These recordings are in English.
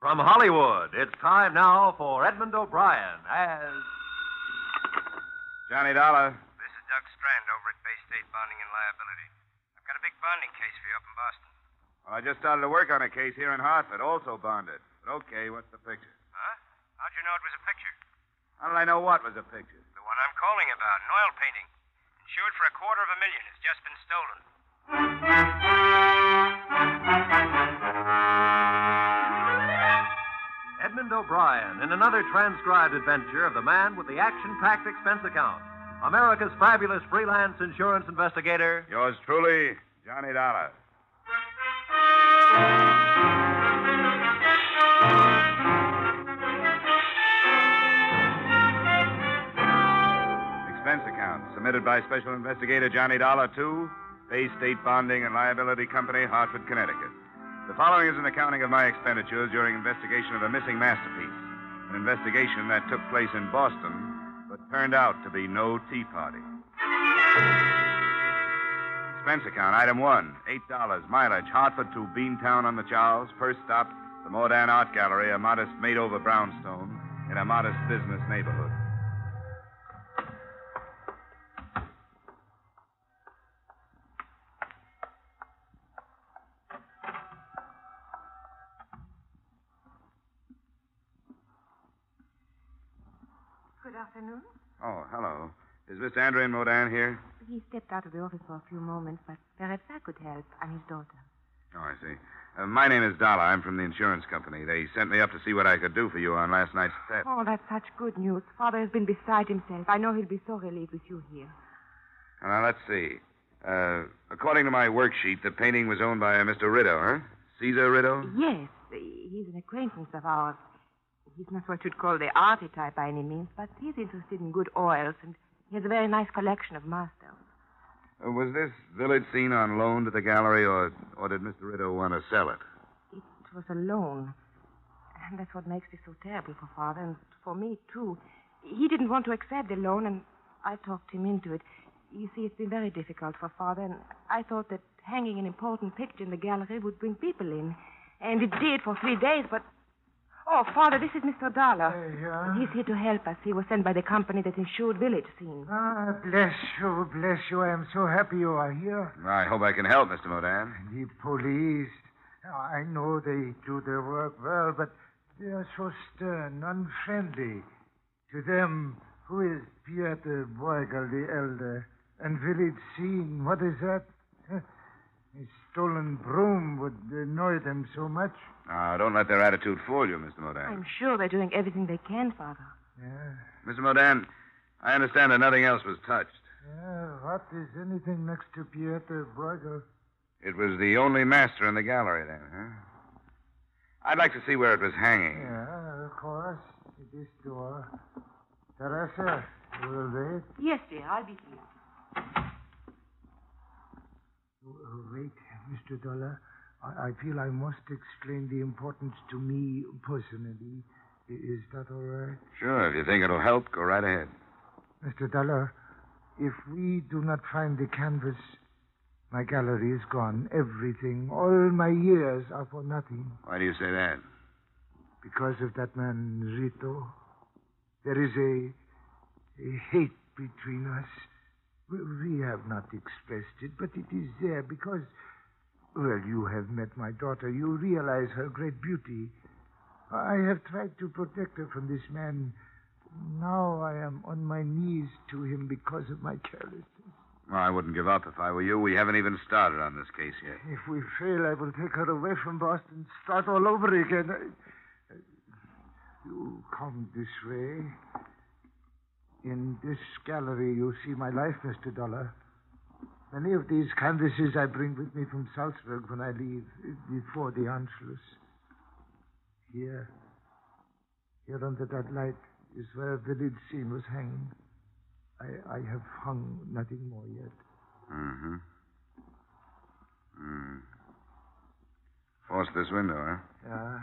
from Hollywood, it's time now for Edmund O'Brien as... Johnny Dollar. This is Doug Strand over at Bay State Bonding and Liability. I've got a big bonding case for you up in Boston. Well, I just started to work on a case here in Hartford, also bonded. But okay, what's the picture? Huh? How'd you know it was a picture? How did I know what was a picture? The one I'm calling about, an oil painting. Insured for $250,000. It's just been stolen. Edmund O'Brien in another transcribed adventure of the man with the action-packed expense account. America's fabulous freelance insurance investigator. Yours truly, Johnny Dollar. Expense account submitted by Special Investigator Johnny Dollar to Bay State Bonding and Liability Company, Hartford, Connecticut. The following is an accounting of my expenditures during investigation of a missing masterpiece. An investigation that took place in Boston, but turned out to be no tea party. Expense account, item 1, $8, mileage, Hartford to Beantown on the Charles. First stop, the Modern Art Gallery, a modest made-over brownstone in a modest business neighborhood. Good afternoon. Oh, hello. Is Mr. Andrian Modern here? He stepped out of the office for a few moments, but perhaps I could help. I'm his daughter. Oh, I see. My name is Dollar. I'm from the insurance company. They sent me up to see what I could do for you on last night's set. Oh, that's such good news. Father has been beside himself. I know he'll be so relieved with you here. Now, let's see. According to my worksheet, the painting was owned by a Mr. Rideau, huh? Caesar Rideau? Yes, he's an acquaintance of ours. He's not what you'd call the arty type by any means, but he's interested in good oils, and he has a very nice collection of masters. Was this village scene on loan to the gallery, or did Mr. Rideau want to sell it? It was a loan. And that's what makes it so terrible for Father, and for me, too. He didn't want to accept the loan, and I talked him into it. You see, it's been very difficult for Father, and I thought that hanging an important picture in the gallery would bring people in. And it did for 3 days, but... Oh, Father, this is Mr. Dollar. Yeah? He's here to help us. He was sent by the company that insured village scene. Ah, bless you, bless you. I am so happy you are here. I hope I can help, Mr. Modern. The police, I know they do their work well, but they are so stern, unfriendly. To them, who is Pieter Bruegel the elder? And village scene, what is that? A stolen broom would annoy them so much. Don't let their attitude fool you, Mr. Modern. I'm sure they're doing everything they can, Father. Yeah. Mr. Modern, I understand that nothing else was touched. Yeah, what is anything next to Pieter Bruegel? It was the only master in the gallery then, huh? I'd like to see where it was hanging. Yeah, of course. This door. Teresa, you will wait? Yes, dear, I'll be here. Wait, Mr. Dollar. I feel I must explain the importance to me personally. Is that all right? Sure, if you think it'll help, go right ahead. Mr. Dollar, if we do not find the canvas, my gallery is gone. Everything, all my years are for nothing. Why do you say that? Because of that man, Rito. There is a hate between us. We have not expressed it, but it is there because, well, you have met my daughter. You realize her great beauty. I have tried to protect her from this man. Now I am on my knees to him because of my carelessness. Well, I wouldn't give up if I were you. We haven't even started on this case yet. If we fail, I will take her away from Boston, start all over again. You come this way. In this gallery, you see my life, Mr. Dollar. Many of these canvases I bring with me from Salzburg when I leave, before the Anschluss. Here under that light, is where a village scene was hanging. I have hung nothing more yet. Mm-hmm. Force this window, huh? Yeah.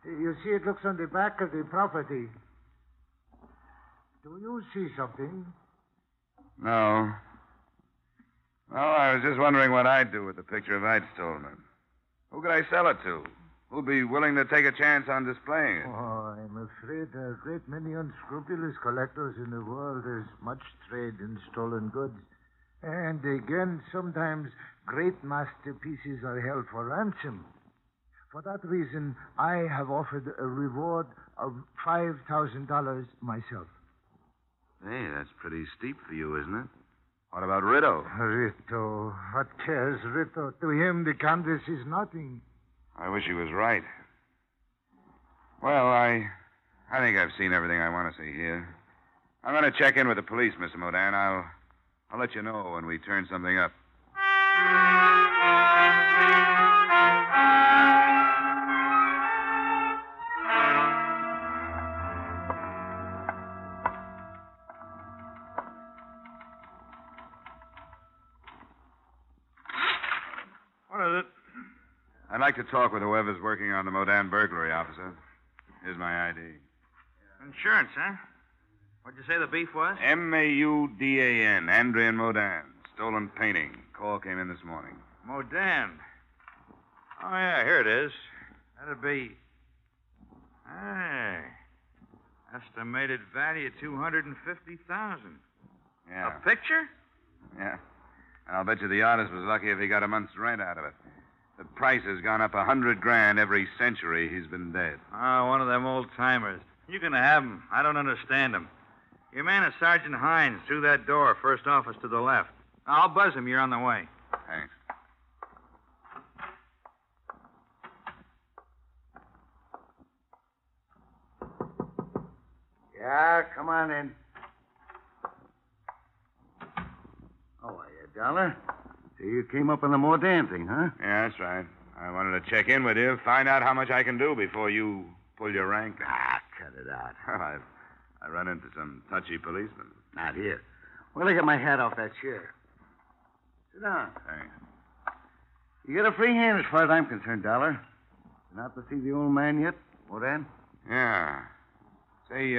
You see, it looks on the back of the property. Do you see something? No. No, I was just wondering what I'd do with the picture if I'd stolen it. Who could I sell it to? who'll be willing to take a chance on displaying it. Oh, I'm afraid there are a great many unscrupulous collectors in the world. There's much trade in stolen goods. And again, sometimes great masterpieces are held for ransom. For that reason, I have offered a reward of $5,000 myself. Hey, that's pretty steep for you, isn't it? What about Rideau? Rito, what cares Rito? To him, the canvas is nothing. I wish he was right. Well, I think I've seen everything I want to see here. I'm going to check in with the police, Mr. Modan. I'll let you know when we turn something up. What is it? I'd like to talk with whoever's working on the Modan burglary, officer. Here's my ID. Insurance, huh? What'd you say the beef was? Maudan, Andrian Modan. Stolen painting. Call came in this morning. Modan. Oh, yeah, here it is. That'd be... Hey. Estimated value of $250,000. Yeah. A picture? Yeah. And I'll bet you the artist was lucky if he got a month's rent out of it. The price has gone up $100,000 every century he's been dead. Oh, one of them old-timers. You can have him. I don't understand him. Your man is Sergeant Hines, through that door, first office to the left. I'll buzz him. You're on the way. Thanks. Yeah, come on in. How are you, Dollar? So you came up on the Modan thing, huh? Yeah, that's right. I wanted to check in with you, find out how much I can do before you pull your rank. Ah, cut it out. Well, I run into some touchy policemen. Not here. Well, I get my hat off that chair. Sit down. Thanks. You get a free hand as far as I'm concerned, Dollar. Been out to see the old man yet, Modan? Yeah. Say,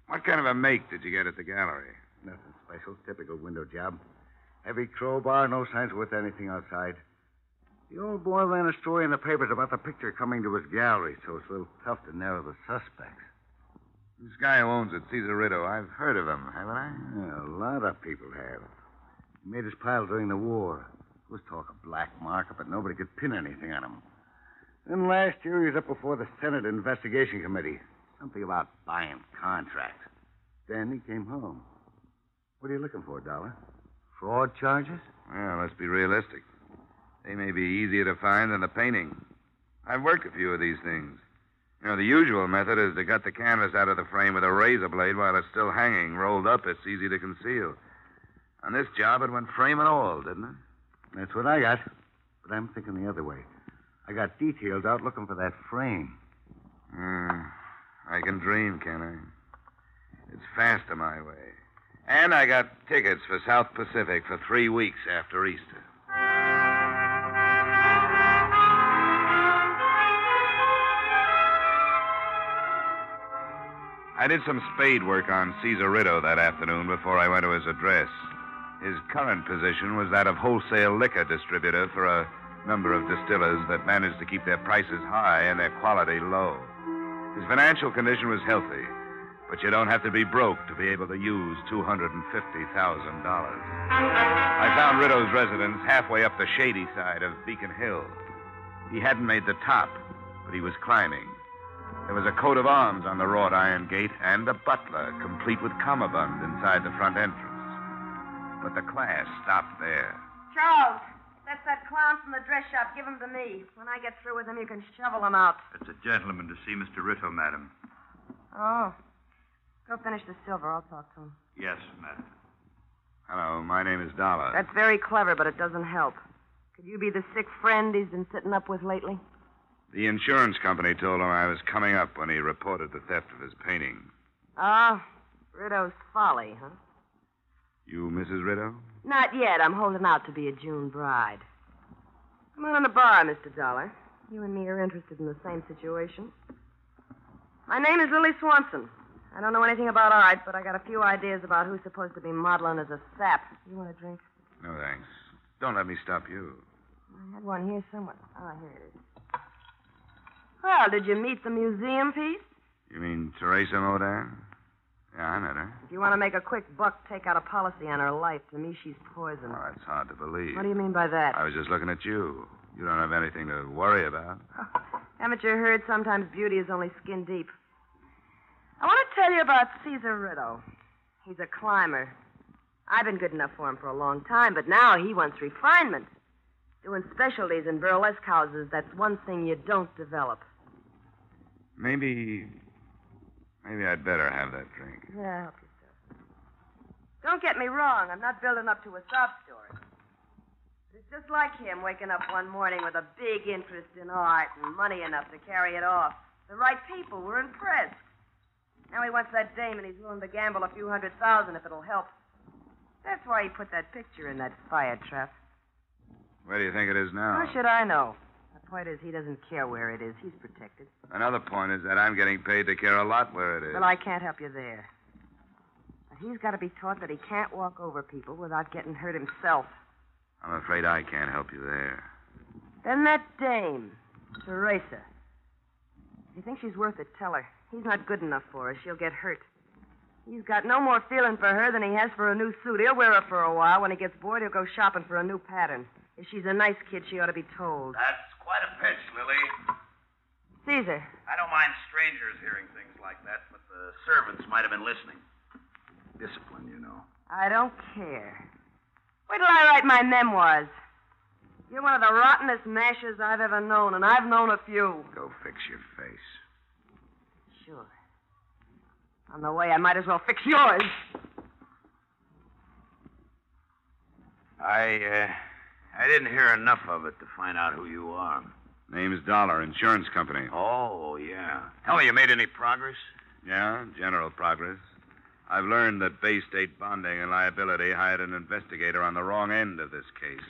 what kind of a make did you get at the gallery? Nothing special. Typical window job. Heavy crowbar, no signs worth anything outside. The old boy ran a story in the papers about the picture coming to his gallery, so it's a little tough to narrow the suspects. This guy who owns it, Caesar Rideau, I've heard of him, haven't I? Yeah, a lot of people have. He made his pile during the war. There was talk of black market, but nobody could pin anything on him. Then last year he was up before the Senate Investigation Committee. Something about buying contracts. Then he came home. What are you looking for, Dollar? Fraud charges? Well, let's be realistic. They may be easier to find than the painting. I've worked a few of these things. You know, the usual method is to cut the canvas out of the frame with a razor blade while it's still hanging. Rolled up, it's easy to conceal. On this job, it went frame and all, didn't it? That's what I got. But I'm thinking the other way. I got details out looking for that frame. I can dream, can I? It's faster my way. And I got tickets for South Pacific for 3 weeks after Easter. I did some spade work on Caesar Rideau that afternoon before I went to his address. His current position was that of wholesale liquor distributor for a number of distillers that managed to keep their prices high and their quality low. His financial condition was healthy, but you don't have to be broke to be able to use $250,000. I found Rideau's residence halfway up the shady side of Beacon Hill. He hadn't made the top, but he was climbing. There was a coat of arms on the wrought iron gate and a butler, complete with cummerbund, inside the front entrance. But the class stopped there. Charles, that's that clown from the dress shop. Give him to me. When I get through with him, you can shovel him out. It's a gentleman to see Mr. Rideau, madam. Oh. Go finish the silver. I'll talk to him. Yes, madam. Hello, my name is Dollar. That's very clever, but it doesn't help. Could you be the sick friend he's been sitting up with lately? The insurance company told him I was coming up when he reported the theft of his painting. Ah, Rideau's folly, huh? You Mrs. Rideau? Not yet. I'm holding out to be a June bride. Come on in the bar, Mr. Dollar. You and me are interested in the same situation. My name is Lily Swanson. I don't know anything about art, but I got a few ideas about who's supposed to be modeling as a sap. You want a drink? No, thanks. Don't let me stop you. I had one here somewhere. Oh, here it is. Well, did you meet the museum piece? You mean Teresa Modern? Yeah, I met her. If you want to make a quick buck, take out a policy on her life. To me, she's poison. Oh, that's hard to believe. What do you mean by that? I was just looking at you. You don't have anything to worry about. Haven't you heard sometimes beauty is only skin deep? I want to tell you about Caesar Riddle. He's a climber. I've been good enough for him for a long time, but now he wants refinement. Doing specialties in burlesque houses, that's one thing you don't develop. Maybe I'd better have that drink. Yeah, help yourself. Don't get me wrong. I'm not building up to a sob story. It's just like him waking up one morning with a big interest in art and money enough to carry it off. The right people were impressed. Now he wants that dame, and he's willing to gamble a few $100,000 if it'll help. That's why he put that picture in that fire trap. Where do you think it is now? How should I know? The point is, he doesn't care where it is. He's protected. Another point is that I'm getting paid to care a lot where it is. Well, I can't help you there. But he's got to be taught that he can't walk over people without getting hurt himself. I'm afraid I can't help you there. Then that dame, Teresa. If you think she's worth it, tell her. He's not good enough for her. She'll get hurt. He's got no more feeling for her than he has for a new suit. He'll wear her for a while. When he gets bored, he'll go shopping for a new pattern. If she's a nice kid, she ought to be told. That's quite a pitch, Lily. Caesar. I don't mind strangers hearing things like that, but the servants might have been listening. Discipline, you know. I don't care. Wait till I write my memoirs. You're one of the rottenest mashers I've ever known, and I've known a few. Go fix your face. Sure. On the way, I might as well fix yours. I didn't hear enough of it to find out who you are. Name's Dollar, insurance company. Oh, yeah. Tell me, you made any progress? Yeah, general progress. I've learned that Bay State Bonding and Liability hired an investigator on the wrong end of this case.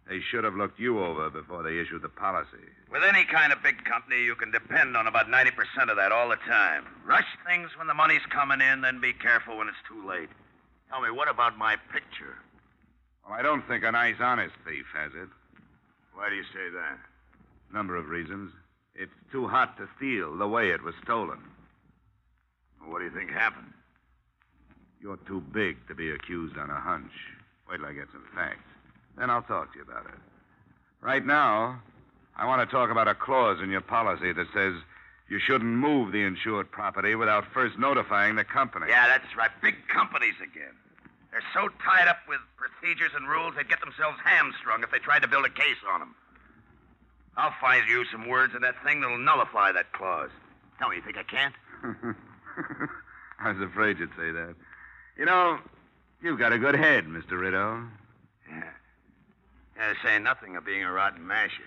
They should have looked you over before they issued the policy. With any kind of big company, you can depend on about 90% of that all the time. Rush things when the money's coming in, then be careful when it's too late. Tell me, what about my picture? Well, I don't think a nice, honest thief has it. Why do you say that? Number of reasons. It's too hot to steal the way it was stolen. Well, what do you think happened? You're too big to be accused on a hunch. Wait till I get some facts. Then I'll talk to you about it. Right now, I want to talk about a clause in your policy that says you shouldn't move the insured property without first notifying the company. Yeah, that's right. Big companies again. They're so tied up with procedures and rules, they'd get themselves hamstrung if they tried to build a case on them. I'll find you some words in that thing that'll nullify that clause. Tell me, you think I can't? I was afraid you'd say that. You know, you've got a good head, Mr. Rideau. Yeah, saying nothing of being a rotten masher.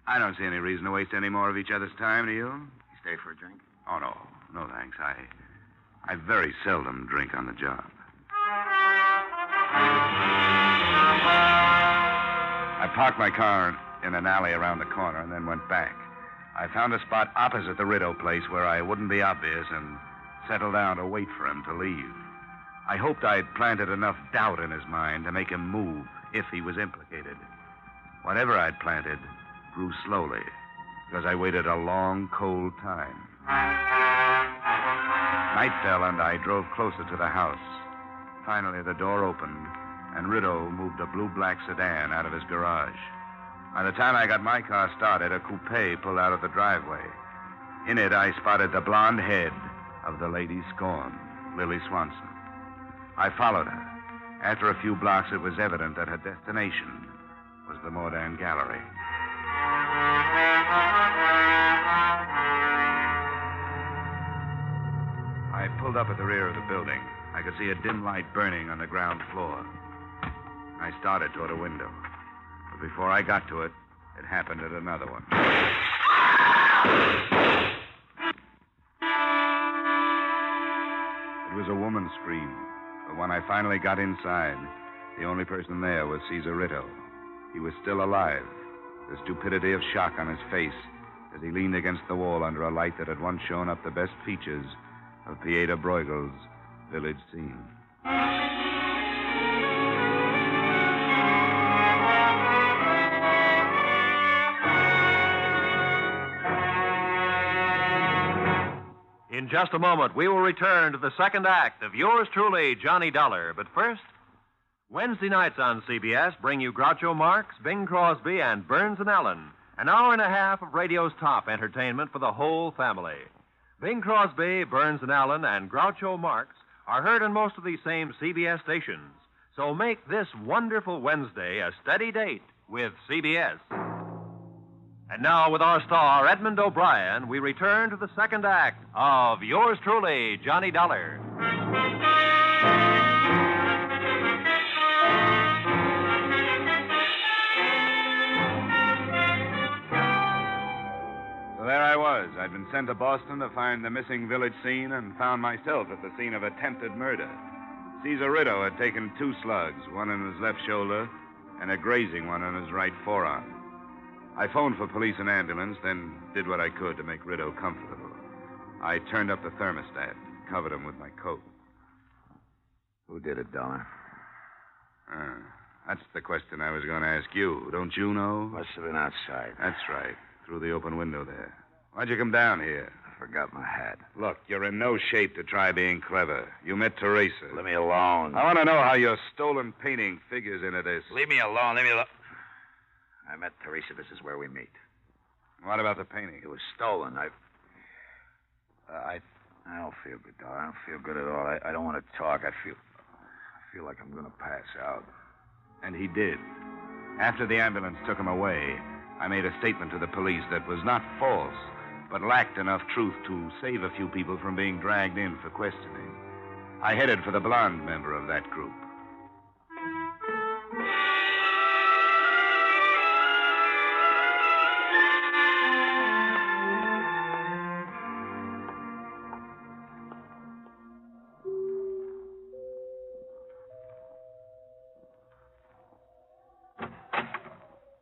I don't see any reason to waste any more of each other's time, do you? You stay for a drink? Oh, no. No, thanks. I very seldom drink on the job. I parked my car in an alley around the corner and then went back. I found a spot opposite the Rideau place where I wouldn't be obvious and settled down to wait for him to leave. I hoped I'd planted enough doubt in his mind to make him move if he was implicated. Whatever I'd planted grew slowly because I waited a long, cold time. Night fell and I drove closer to the house. Finally, the door opened and Rideau moved a blue-black sedan out of his garage. By the time I got my car started, a coupe pulled out of the driveway. In it, I spotted the blonde head of the lady scorned, Lily Swanson. I followed her. After a few blocks, it was evident that her destination was the Modern Gallery. I pulled up at the rear of the building. I could see a dim light burning on the ground floor. I started toward a window. But before I got to it, it happened at another one. It was a woman's scream. But when I finally got inside, the only person there was Caesar Rideau. He was still alive, the stupidity of shock on his face as he leaned against the wall under a light that had once shown up the best features of Pieta Bruegel's village scene. In just a moment, we will return to the second act of yours truly, Johnny Dollar. But first, Wednesday nights on CBS bring you Groucho Marx, Bing Crosby, and Burns and Allen. An hour and a half of radio's top entertainment for the whole family. Bing Crosby, Burns and Allen, and Groucho Marx are heard on most of these same CBS stations. So make this wonderful Wednesday a steady date with CBS. And now, with our star, Edmund O'Brien, we return to the second act of yours truly, Johnny Dollar. So there I was. I'd been sent to Boston to find the missing village scene and found myself at the scene of attempted murder. Caesar Rideau had taken 2 slugs, one in his left shoulder and a grazing one on his right forearm. I phoned for police and ambulance, then did what I could to make Rideau comfortable. I turned up the thermostat, covered him with my coat. Who did it, Dollar? That's the question I was going to ask you. Don't you know? Must have been outside. That's right. Through the open window there. Why'd you come down here? I forgot my hat. Look, you're in no shape to try being clever. You met Teresa. Let me alone. I want to know how your stolen painting figures into this. Leave me alone. Leave me alone. I met Teresa. This is where we meet. What about the painting? It was stolen. I don't feel good, Dollar. I don't feel good at all. I don't want to talk. I feel like I'm going to pass out. And he did. After the ambulance took him away, I made a statement to the police that was not false, but lacked enough truth to save a few people from being dragged in for questioning. I headed for the blonde member of that group.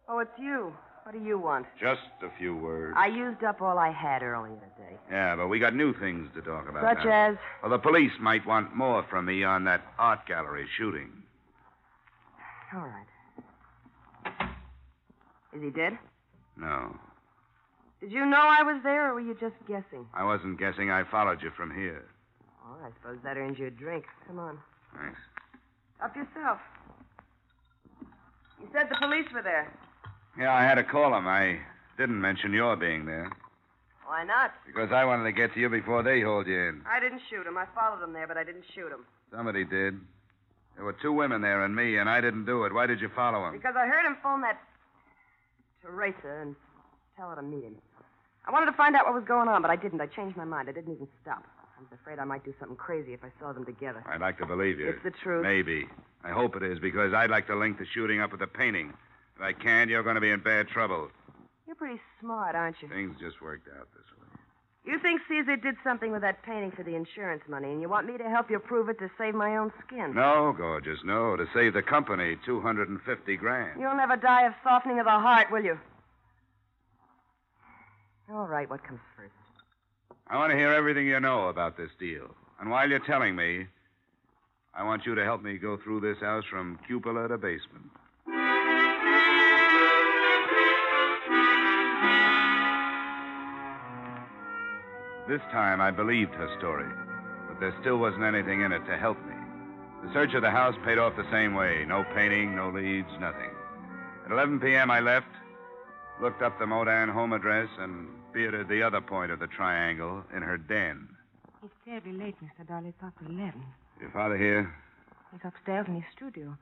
Oh, it's you. What do you want? Just a few words. I used up all I had earlier today. Yeah, but we got new things to talk about Such now. as? Well, the police might want more from me on that art gallery shooting. All right. Is he dead? No. Did you know I was there, or were you just guessing? I wasn't guessing. I followed you from here. Oh, I suppose that earns you a drink. Come on. Thanks. Up yourself. You said the police were there. Yeah, I had to call them. I didn't mention your being there. Why not? Because I wanted to get to you before they hauled you in. I didn't shoot him. I followed him there, but I didn't shoot him. Somebody did. There were 2 women there and me, and I didn't do it. Why did you follow him? Because I heard him phone that Teresa and tell her to meet him. I wanted to find out what was going on, but I didn't. I changed my mind. I didn't even stop. I was afraid I might do something crazy if I saw them together. I'd like to believe you. It's the truth. Maybe. I hope it is, because I'd like to link the shooting up with the painting. If I can't, you're going to be in bad trouble. You're pretty smart, aren't you? Things just worked out this way. You think Caesar did something with that painting for the insurance money, and you want me to help you prove it to save my own skin? No, gorgeous, no. To save the company, $250,000. You'll never die of softening of the heart, will you? All right, what comes first? I want to hear everything you know about this deal. And while you're telling me, I want you to help me go through this house from cupola to basement. This time, I believed her story, but there still wasn't anything in it to help me. The search of the house paid off the same way. No painting, no leads, nothing. At 11 p.m., I left, looked up the Modan home address, and bearded the other point of the triangle in her den. It's terribly late, Mr. Dollar. It's after 11. Your father here? He's upstairs in his studio.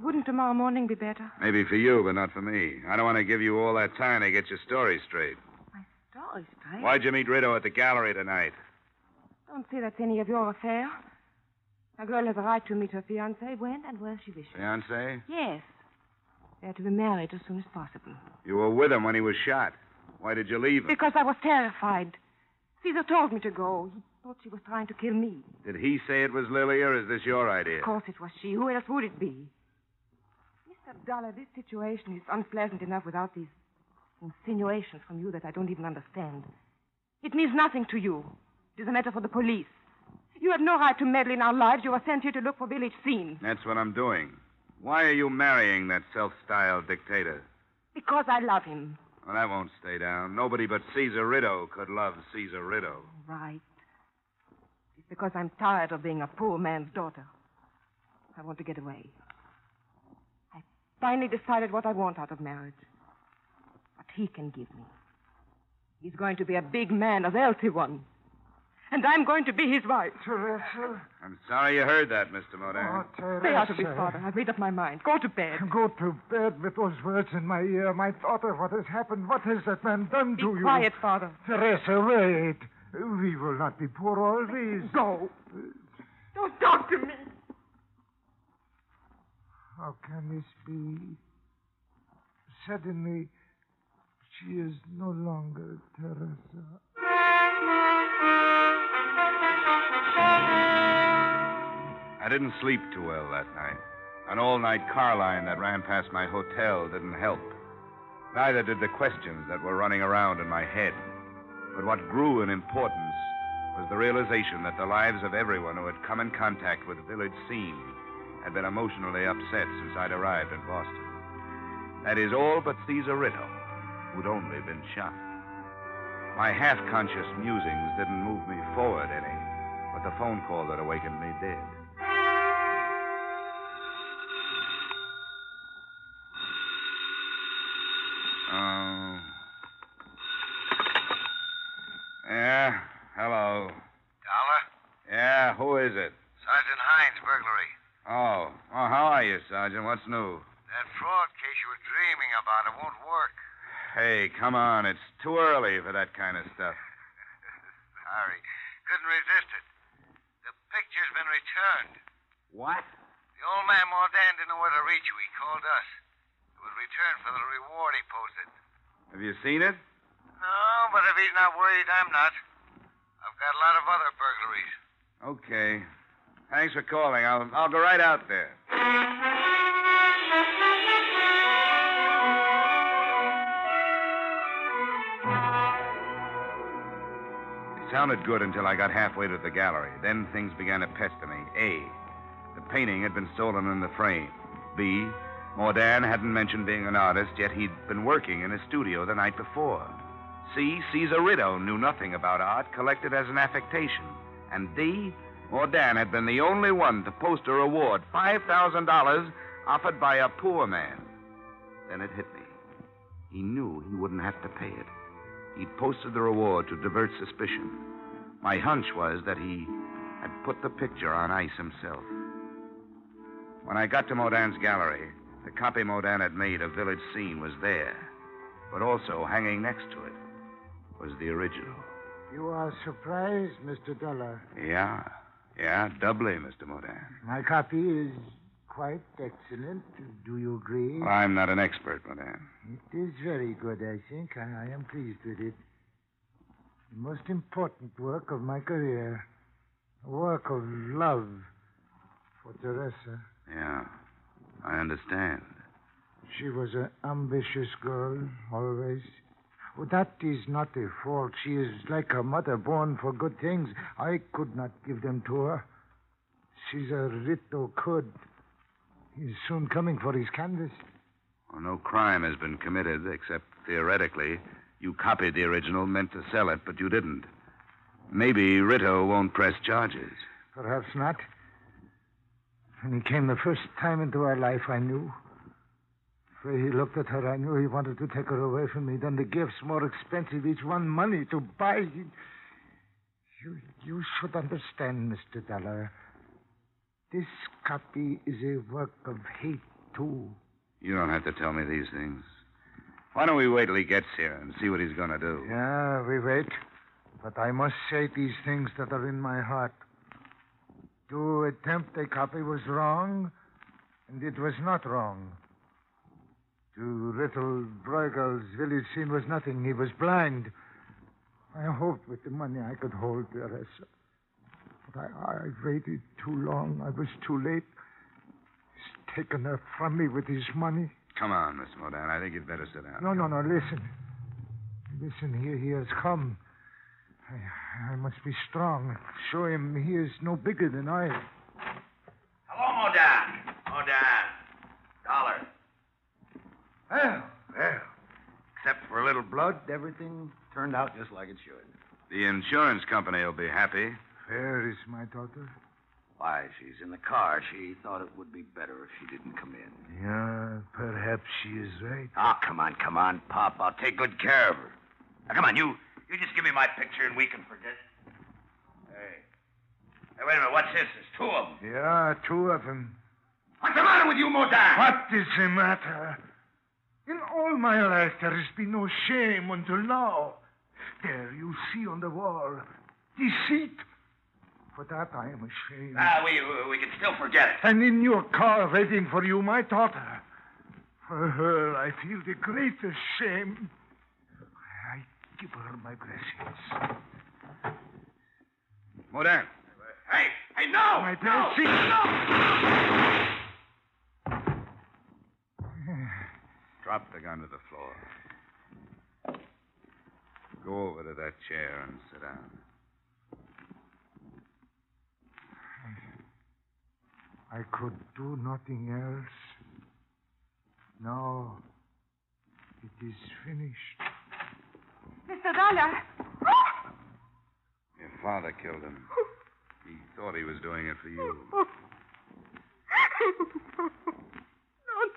Wouldn't tomorrow morning be better? Maybe for you, but not for me. I don't want to give you all that time to get your story straight. My story straight? Why'd you meet Rideau at the gallery tonight? Don't say that's any of your affair. A girl has a right to meet her fiancé when and where she wishes. Fiancé? Yes. They're to be married as soon as possible. You were with him when he was shot. Why did you leave him? Because I was terrified. Caesar told me to go. He thought she was trying to kill me. Did he say it was Lily, or is this your idea? Of course it was she. Who else would it be? Mr. Dollar, this situation is unpleasant enough without these insinuations from you that I don't even understand. It means nothing to you. It is a matter for the police. You have no right to meddle in our lives. You were sent here to look for village scene. That's what I'm doing. Why are you marrying that self-styled dictator? Because I love him. Well, that won't stay down. Nobody but Caesar Rideau could love Caesar Rideau. Right. because I'm tired of being a poor man's daughter. I want to get away. I finally decided what I want out of marriage. What he can give me. He's going to be a big man, a wealthy one. And I'm going to be his wife. Teresa. I'm sorry you heard that, Mr. Modern. Oh, Teresa. Stay out of this, Father. I've made up my mind. Go to bed. Go to bed with those words in my ear. My daughter, what has happened? What has that man done to you? Be quiet, Father. Teresa, wait. We will not be poor always. Go. Don't talk to me. How can this be? Suddenly, she is no longer Teresa. I didn't sleep too well that night. An all-night car line that ran past my hotel didn't help. Neither did the questions that were running around in my head. But what grew in importance was the realization that the lives of everyone who had come in contact with the village scene had been emotionally upset since I'd arrived in Boston. That is, all but Caesar Ritto, who'd only been shot. My half-conscious musings didn't move me forward any, but the phone call that awakened me did. Yeah, hello. Dollar? Yeah, who is it? Sergeant Hines, burglary. Oh, how are you, Sergeant? What's new? That fraud case you were dreaming about, it won't work. Hey, come on. It's too early for that kind of stuff. Sorry. Couldn't resist it. The picture's been returned. What? The old man Mordan didn't know where to reach you. He called us. It was returned for the reward he posted. Have you seen it? No, but if he's not worried, I'm not. I've got a lot of other burglaries. Okay. Thanks for calling. I'll go right out there. It sounded good until I got halfway to the gallery. Then things began to pester me. A, the painting had been stolen in the frame. B, Mordan hadn't mentioned being an artist, yet he'd been working in his studio the night before. C, Caesar Ritto knew nothing about art, collected as an affectation. And D, Mordan had been the only one to post a reward, $5,000, offered by a poor man. Then it hit me. He knew he wouldn't have to pay it. He'd posted the reward to divert suspicion. My hunch was that he had put the picture on ice himself. When I got to Mordan's gallery, the copy Mordan had made of Village Scene was there. But also, hanging next to it, was the original. You are surprised, Mr. Dollar. Yeah, doubly, Mr. Mordan. My copy is quite excellent. Do you agree? Well, I'm not an expert, Mordan. It is very good, I think. I am pleased with it. The most important work of my career. A work of love for Teresa. Yeah, I understand. She was an ambitious girl, always. Well, that is not a fault. She is like her mother, born for good things. I could not give them to her. Caesar Ritto could. He's soon coming for his canvas. Well, no crime has been committed, except theoretically. You copied the original, meant to sell it, but you didn't. Maybe Ritto won't press charges. Perhaps not. When he came the first time into our life, I knew. The way he looked at her, I knew he wanted to take her away from me. Then the gifts, more expensive, each one money to buy. You should understand, Mr. Dollar. This copy is a work of hate, too. You don't have to tell me these things. Why don't we wait till he gets here and see what he's going to do? Yeah, we wait. But I must say these things that are in my heart. To attempt a copy was wrong, and it was not wrong. To little Bruegel's village scene was nothing. He was blind. I hoped with the money I could hold Teresa. But I waited too long. I was too late. He's taken her from me with his money. Come on, Miss Mordan. I think you'd better sit down. No, listen. Listen, here he has come. I must be strong. Show him he is no bigger than I am. Hello, Mordan. Dollar. Well. Except for a little blood, everything turned out just like it should. The insurance company will be happy. Where is my daughter? Why, she's in the car. She thought it would be better if she didn't come in. Yeah, perhaps she is right. Oh, come on, Pop. I'll take good care of her. Now, come on, you just give me my picture and we can forget. Hey, wait a minute. What's this? There's two of them. Yeah, two of them. What's the matter with you, Modern? What is the matter? In all my life, there has been no shame until now. There, you see on the wall. Deceit. For that, I am ashamed. We can still forget it. And in your car, waiting for you, my daughter. For her, I feel the greatest shame. I give her my blessings. Modern. Hey, no! My blessings. No! Drop the gun to the floor. Go over to that chair and sit down. I could do nothing else. Now, it is finished. Mr. Dollar. Your father killed him. He thought he was doing it for you. No,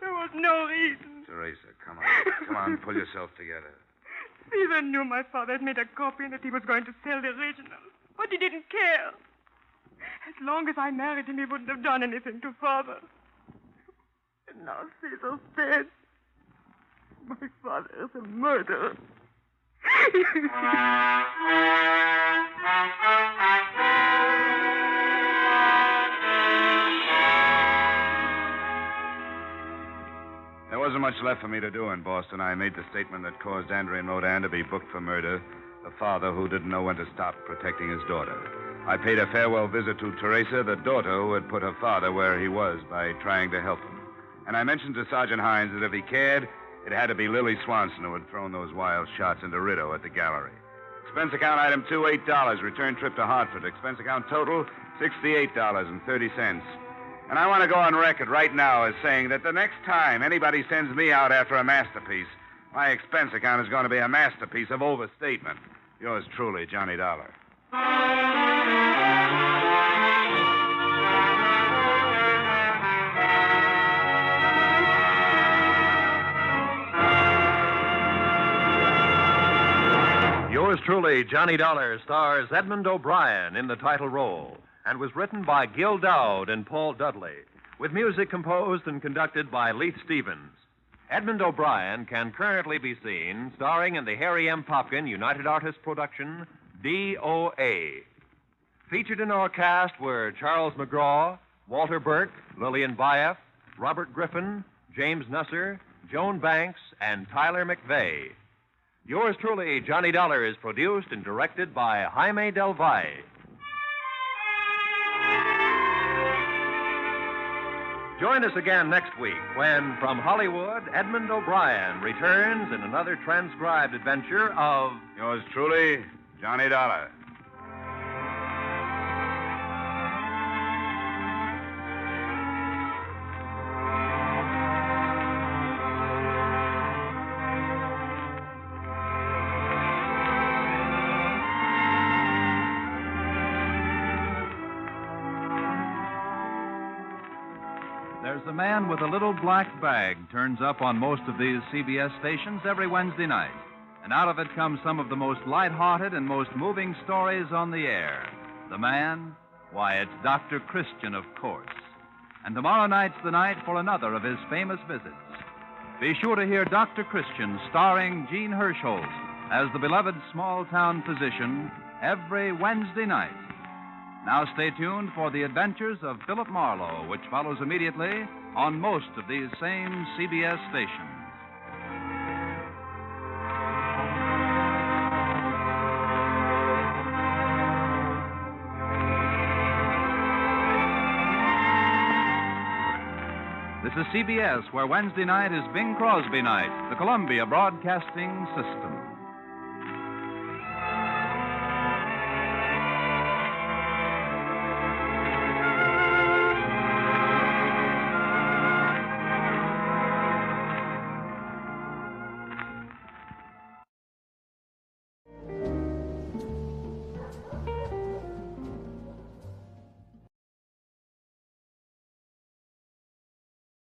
there was no reason. Teresa, come on. Come on, pull yourself together. Stephen knew my father had made a copy and that he was going to sell the original. But he didn't care. As long as I married him, he wouldn't have done anything to Father. And now Caesar's dead. My father is a murderer. There wasn't much left for me to do in Boston. I made the statement that caused Andre Modin to be booked for murder, the father who didn't know when to stop protecting his daughter. I paid a farewell visit to Teresa, the daughter who had put her father where he was by trying to help him. And I mentioned to Sergeant Hines that if he cared, it had to be Lily Swanson who had thrown those wild shots into Rideau at the gallery. Expense account item 2, $8. Return trip to Hartford. Expense account total, $68.30. And I want to go on record right now as saying that the next time anybody sends me out after a masterpiece, my expense account is going to be a masterpiece of overstatement. Yours truly, Johnny Dollar. Yours truly, Johnny Dollar, stars Edmund O'Brien in the title role and was written by Gil Dowd and Paul Dudley, with music composed and conducted by Leith Stevens. Edmund O'Brien can currently be seen starring in the Harry M. Popkin United Artists production, D.O.A. Featured in our cast were Charles McGraw, Walter Burke, Lillian Baeff, Robert Griffin, James Nusser, Joan Banks, and Tyler McVeigh. Yours truly, Johnny Dollar, is produced and directed by Jaime Del Valle. Join us again next week when, from Hollywood, Edmund O'Brien returns in another transcribed adventure of... Yours truly, Johnny Dollar. There's a man with a little black bag turns up on most of these CBS stations every Wednesday night. And out of it comes some of the most light-hearted and most moving stories on the air. The man? Why, it's Dr. Christian, of course. And tomorrow night's the night for another of his famous visits. Be sure to hear Dr. Christian starring Jean Hirschholz as the beloved small-town physician every Wednesday night. Now stay tuned for the adventures of Philip Marlowe, which follows immediately on most of these same CBS stations. This is CBS, where Wednesday night is Bing Crosby night, the Columbia Broadcasting System.